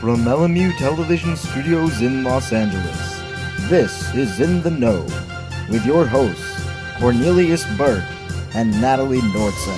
From LMU Television Studios in Los Angeles, this is In the Know, with your hosts, Cornelius Burke and Natalie Nordset.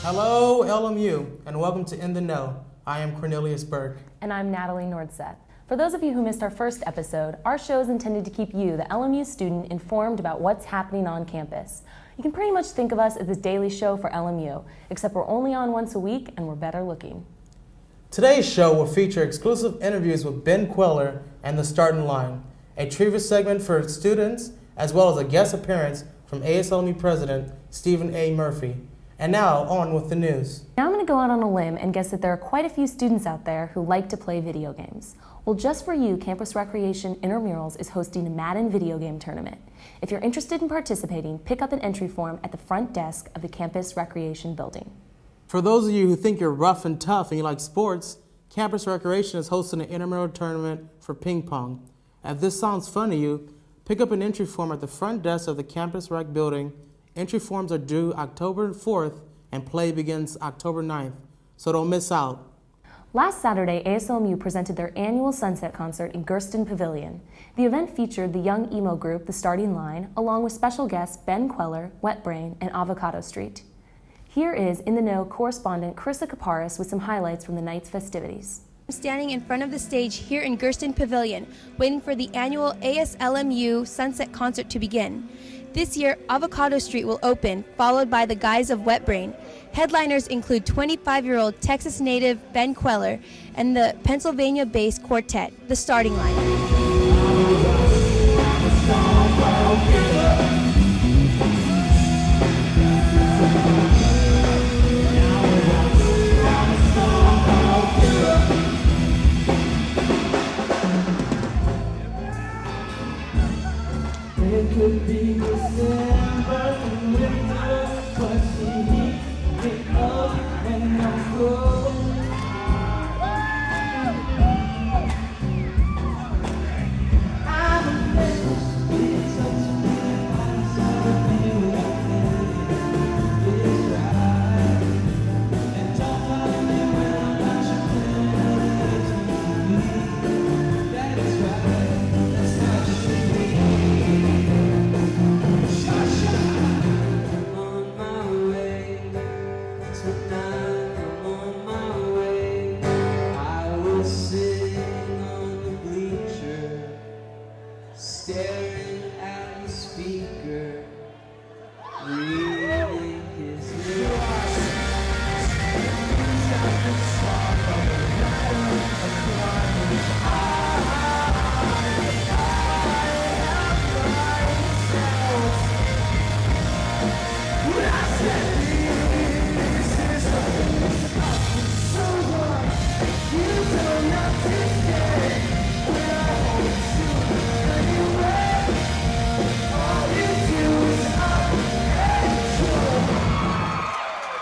Hello, LMU, and welcome to In the Know. I am Cornelius Burke. And I'm Natalie Nordset. For those of you who missed our first episode, our show is intended to keep you, the LMU student, informed about what's happening on campus. You can pretty much think of us as the daily show for LMU, except we're only on once a week and we're better looking. Today's show will feature exclusive interviews with Ben Queller and The Starting Line, a trivia segment for students, as well as a guest appearance from ASLMU President Stephen A. Murphy. And now, on with the news. Now I'm going to go out on a limb and guess that there are quite a few students out there who like to play video games. Well, just for you, Campus Recreation Intramurals is hosting a Madden video game tournament. If you're interested in participating, pick up an entry form at the front desk of the Campus Recreation building. For those of you who think you're rough and tough and you like sports, Campus Recreation is hosting an intramural tournament for ping pong. If this sounds fun to you, pick up an entry form at the front desk of the Campus Rec building. Entry forms are due October 4th and play begins October 9th, so don't miss out. Last Saturday, ASLMU presented their annual Sunset Concert in Gersten Pavilion. The event featured the young emo group The Starting Line, along with special guests Ben Queller, Wet Brain, and Avocado Street. Here is In the Know correspondent Krista Kaparis with some highlights from the night's festivities. I'm standing in front of the stage here in Gersten Pavilion, waiting for the annual ASLMU Sunset Concert to begin. This year, Avocado Street will open, followed by the Guys of Wet Brain. Headliners include 25-year-old Texas native Ben Queller and the Pennsylvania-based quartet, The Starting Line. It could be December and winter, but she heats me up and I'm cold. I'm finished, it's up to me, I'm sorry to be without it's right. And don't bother me when I'm not your penalty. That is right, that's not just me. Staring at the speaker, reading his lyrics.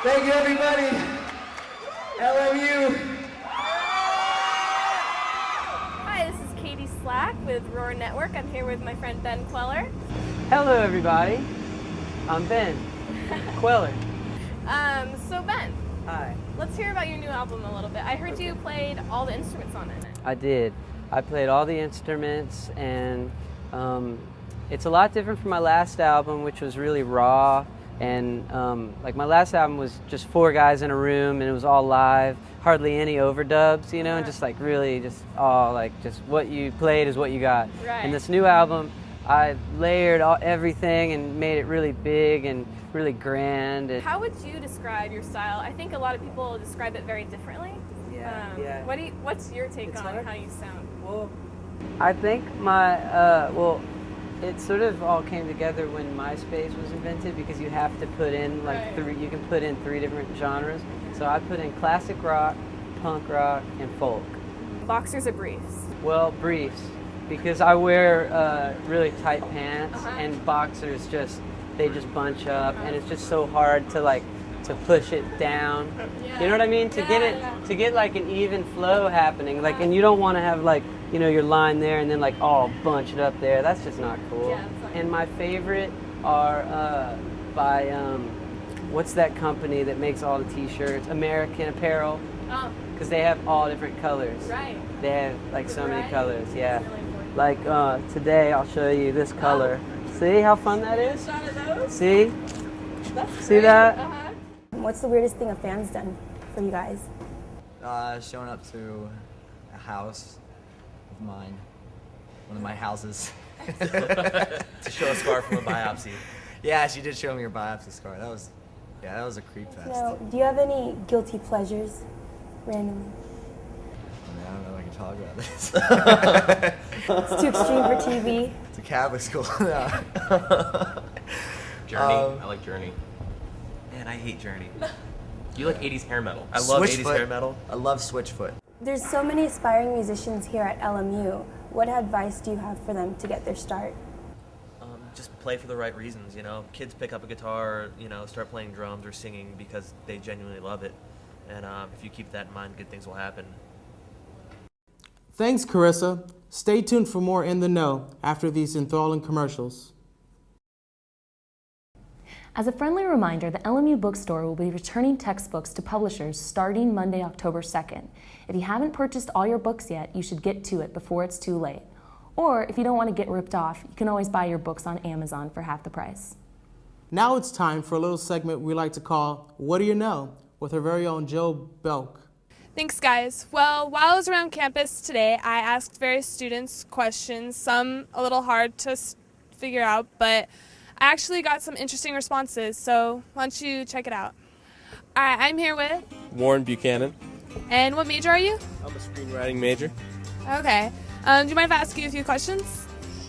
Thank you, everybody. LMU. Hi, this is Katie Slack with Roar Network. I'm here with my friend Ben Queller. Hello, everybody. I'm Ben Queller. So Ben, Hi. let's hear about your new album a little bit. I heard you played all the instruments on it. I did. I played all the instruments, and it's a lot different from my last album, which was really raw. And like my last album was just 4 guys in a room, and it was all live, hardly any overdubs, you know, and just like really just all like just what you played is what you got. Right. And this new album, I layered everything and made it really big and really grand. And How would you describe your style? I think a lot of people describe it very differently. Yeah. What's your take It's on hard. how you sound? Well, I think it sort of all came together when MySpace was invented, because you have to put in like Right. you can put in 3 different genres. So I put in classic rock, punk rock, and folk. Boxers or briefs? Well, briefs, because I wear really tight pants, and boxers they just bunch up, and it's just so hard to push it down. Yeah. You know what I mean? To get like an even flow happening, like, and you don't want to have like, you know, your line there and then like all bunched up there. That's just not cool. Yeah, it's not and my favorite are by what's that company that makes all the T-shirts? American Apparel. Oh, Because they have all different colors. right. They have like so many Variety. colors, yeah. Really important. Like today, I'll show you this color. See how fun that is? Shot of those? See? That's See great. that? Uh-huh. What's the weirdest thing a fan's done for you guys? Showing up to a house of mine, one of my houses. To show a scar from a biopsy. Yeah, she did show me her biopsy scar. That was a creep fest. Now, do you have any guilty pleasures, randomly? I don't know if I can talk about this. It's too extreme for TV. It's a Catholic school. No. Journey. I like Journey. Man, I hate Journey. You like 80s hair metal. I love 80s hair metal. I love Switchfoot. There's so many aspiring musicians here at LMU. What advice do you have for them to get their start? Just play for the right reasons, you know. Kids pick up a guitar, you know, start playing drums or singing because they genuinely love it. And if you keep that in mind, good things will happen. Thanks, Carissa. Stay tuned for more In the Know after these enthralling commercials. As a friendly reminder, the LMU bookstore will be returning textbooks to publishers starting Monday, October 2nd. If you haven't purchased all your books yet, you should get to it before it's too late. Or if you don't want to get ripped off, you can always buy your books on Amazon for half the price. Now it's time for a little segment we like to call What Do You Know? With our very own Jill Belk. Thanks, guys. Well, while I was around campus today, I asked various students questions, some a little hard to figure out, but I actually got some interesting responses, so why don't you check it out. All right, I'm here with... Warren Buchanan. And what major are you? I'm a screenwriting major. Okay. Do you mind if I ask you a few questions?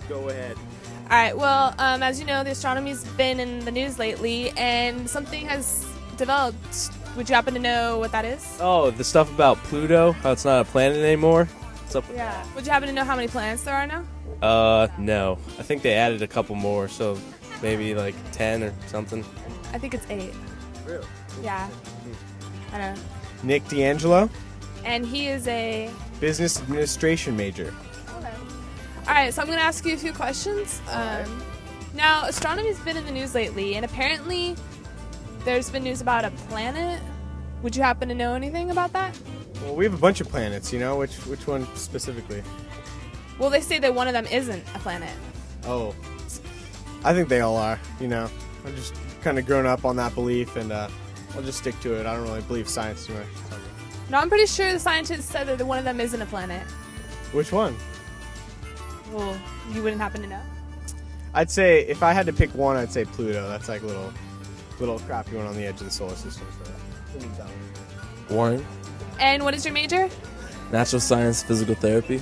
Go ahead. All right, well, as you know, the astronomy's been in the news lately, and something has developed. Would you happen to know what that is? Oh, the stuff about Pluto, how it's not a planet anymore? What's up with Yeah. Would you happen to know how many planets there are now? that? No. I think they added a couple more, so maybe like 10 or something. I think it's 8. Really? Yeah. I know. Nick D'Angelo, And he is a... business administration major. Okay. All right, so I'm going to ask you a few questions. Now, astronomy's been in the news lately, and apparently there's been news about a planet. Would you happen to know anything about that? Well, we have a bunch of planets, you know? Which one specifically? Well, they say that one of them isn't a planet. Oh, I think they all are, you know? I've just kind of grown up on that belief, and I'll just stick to it. I don't really believe science too much. No, I'm pretty sure the scientists said that one of them isn't a planet. Which one? Well, you wouldn't happen to know? I'd say, if I had to pick one, I'd say Pluto. That's like a little crappy one on the edge of the solar system. So that one. Warren. And what is your major? Natural science, physical therapy.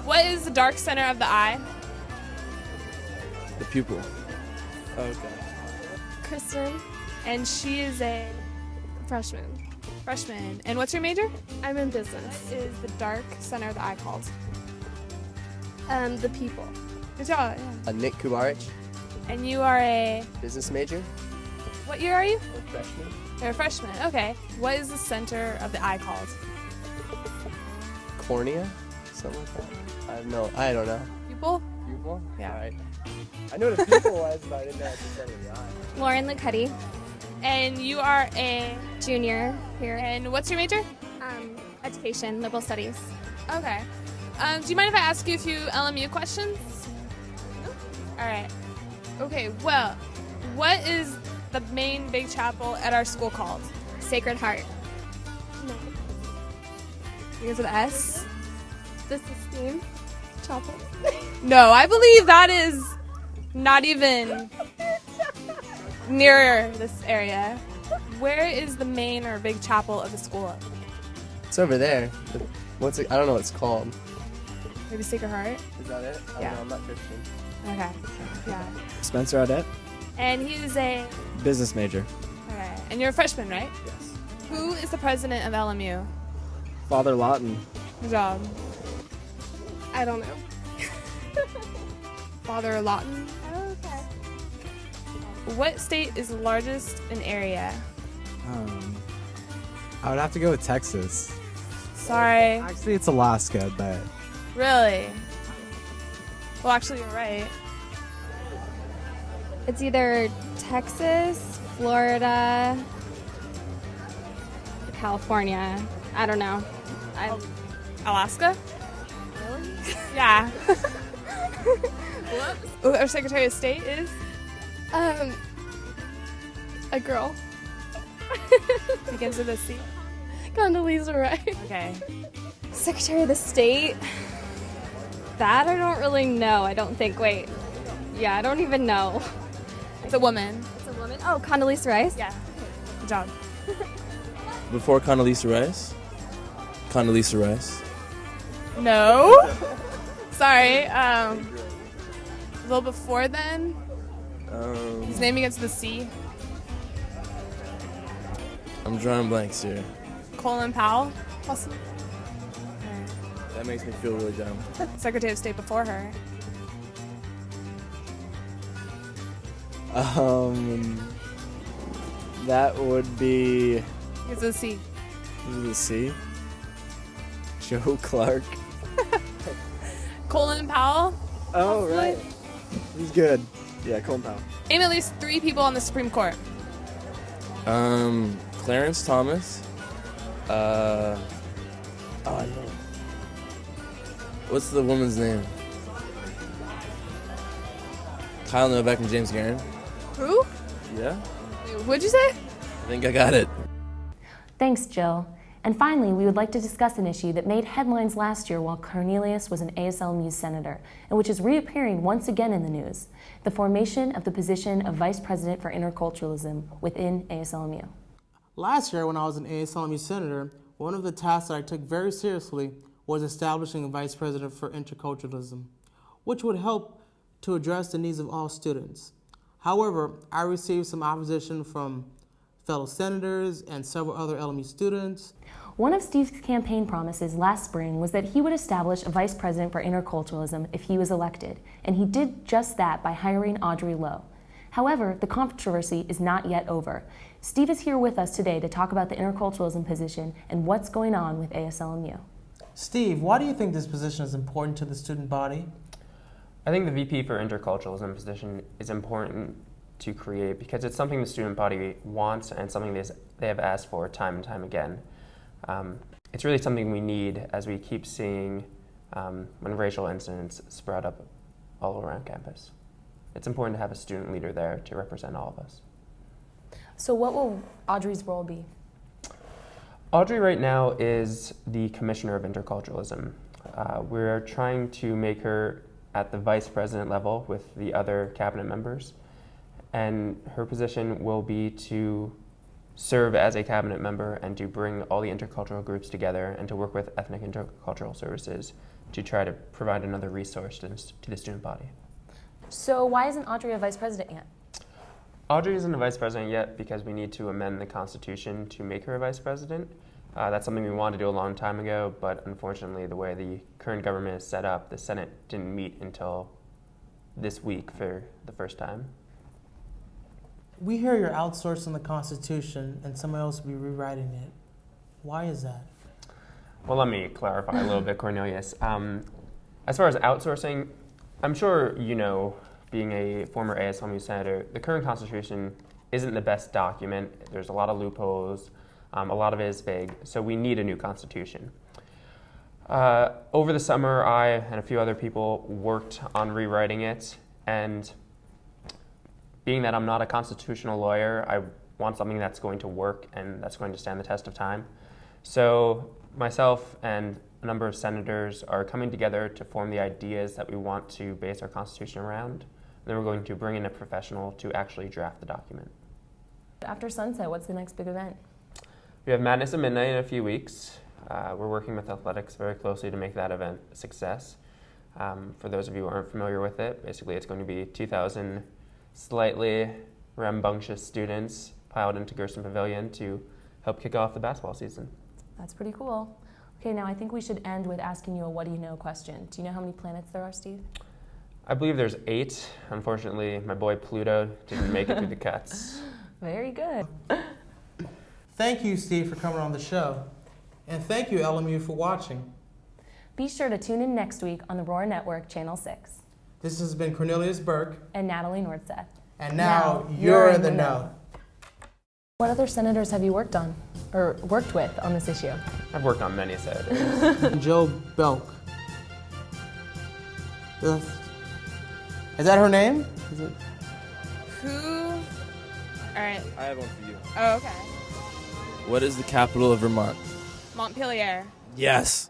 What is the dark center of the eye? The pupil. Okay. Kristen. And she is a freshman. Freshman. And what's your major? I'm in business. What is the dark center of the eye called? The pupil. Good job. Yeah. Nick Kubarich, And you are a... business major. What year are you? Freshman. You're a freshman. Okay. What is the center of the eye called? Cornea, something like that. I don't know. Pupil? Pupil? Yeah. All right. I know what a pupil was, but I didn't know what the center of the eye. Lauren Licuddy. And you are a... junior here. And what's your major? Education, liberal studies. Okay. Do you mind if I ask you a few LMU questions? All right. Okay, well, what is the main big chapel at our school called? Sacred Heart. No. Begins with S? The Sistine Chapel. No, I believe that is not even near this area. Where is the main or big chapel of the school? It's over there. What's it? I don't know what it's called. Maybe Sacred Heart? Is that it? I Yeah. don't know. I'm not Christian. Okay. Yeah. Spencer Audette, And he is a... business major. Okay. And you're a freshman, right? Yes. Who is the president of LMU? Father Lawton. Good job. I don't know. Father Lawton? Okay. What state is the largest in area? I would have to go with Texas. Sorry. Actually, it's Alaska, but Really? Well, actually, you're right. It's either Texas, Florida, California. I don't know. Alaska? Really? Yeah. Whoops. Our Secretary of State is? A girl. Begins with a C. Condoleezza Rice. Okay. Secretary of the State. That I don't really know. I don't think. Wait. Yeah, I don't even know. It's a woman. It's a woman. Oh, Condoleezza Rice. Yeah. Good job. Before Condoleezza Rice? Condoleezza Rice. No. Sorry. A little before then. His name begins with a C. I'm drawing blanks here. Colin Powell, possibly. That makes me feel really dumb. Secretary of State before her. That would be. It's a C. Is it a C? Joe Clark. Colin Powell. Oh, right. He's good. Yeah, Colin Powell. Name at least 3 people on the Supreme Court. Clarence Thomas. I know. What's the woman's name? Kyle Novak and James Garren. Who? Yeah? What'd you say? I think I got it. Thanks, Jill. And finally, we would like to discuss an issue that made headlines last year while Cornelius was an ASLMU senator, and which is reappearing once again in the news: the formation of the position of Vice President for Interculturalism within ASLMU. Last year, when I was an ASLMU senator, one of the tasks that I took very seriously was establishing a Vice President for Interculturalism, which would help to address the needs of all students. However, I received some opposition from fellow senators and several other LMU students. One of Steve's campaign promises last spring was that he would establish a Vice President for Interculturalism if he was elected, and he did just that by hiring Audrey Lowe. However, the controversy is not yet over. Steve is here with us today to talk about the interculturalism position and what's going on with ASLMU. Steve, why do you think this position is important to the student body? I think the VP for Interculturalism position is important to create because it's something the student body wants and something they have asked for time and time again. It's really something we need as we keep seeing when racial incidents spread up all around campus. It's important to have a student leader there to represent all of us. So what will Audrey's role be? Audrey right now is the Commissioner of Interculturalism. We're trying to make her at the Vice President level with the other cabinet members, and her position will be to serve as a cabinet member and to bring all the intercultural groups together and to work with ethnic intercultural services to try to provide another resource to the student body. So why isn't Audrey a vice president yet? Audrey isn't a vice president yet because we need to amend the Constitution to make her a vice president. That's something we wanted to do a long time ago, but unfortunately the way the current government is set up, the Senate didn't meet until this week for the first time. We hear you're outsourcing the Constitution and someone else will be rewriting it. Why is that? Well, let me clarify a little bit, Cornelius. As far as outsourcing, I'm sure you know, being a former ASLMU senator, the current Constitution isn't the best document. There's a lot of loopholes. A lot of it is vague, so we need a new Constitution. Over the summer, I and a few other people worked on rewriting it, and being that I'm not a constitutional lawyer, I want something that's going to work and that's going to stand the test of time. So myself and a number of senators are coming together to form the ideas that we want to base our Constitution around. And then we're going to bring in a professional to actually draft the document. After Sunset, what's the next big event? We have Madness at Midnight in a few weeks. We're working with athletics very closely to make that event a success. For those of you who aren't familiar with it, basically it's going to be 2,000 slightly rambunctious students piled into Gersten Pavilion to help kick off the basketball season. That's pretty cool. Okay, now I think we should end with asking you a what do you know question. Do you know how many planets there are, Steve? I believe there's 8. Unfortunately, my boy Pluto didn't make it through the cuts. Very good. Thank you, Steve, for coming on the show. And thank you, LMU, for watching. Be sure to tune in next week on the Roar Network, Channel 6. This has been Cornelius Burke. And Natalie Nordseth. And now you're in the know. What other senators have you worked on or worked with on this issue? I've worked on many senators. Joe Belk. Is that her name? Is it? Who? All right. I have one for you. Oh, okay. What is the capital of Vermont? Montpelier. Yes.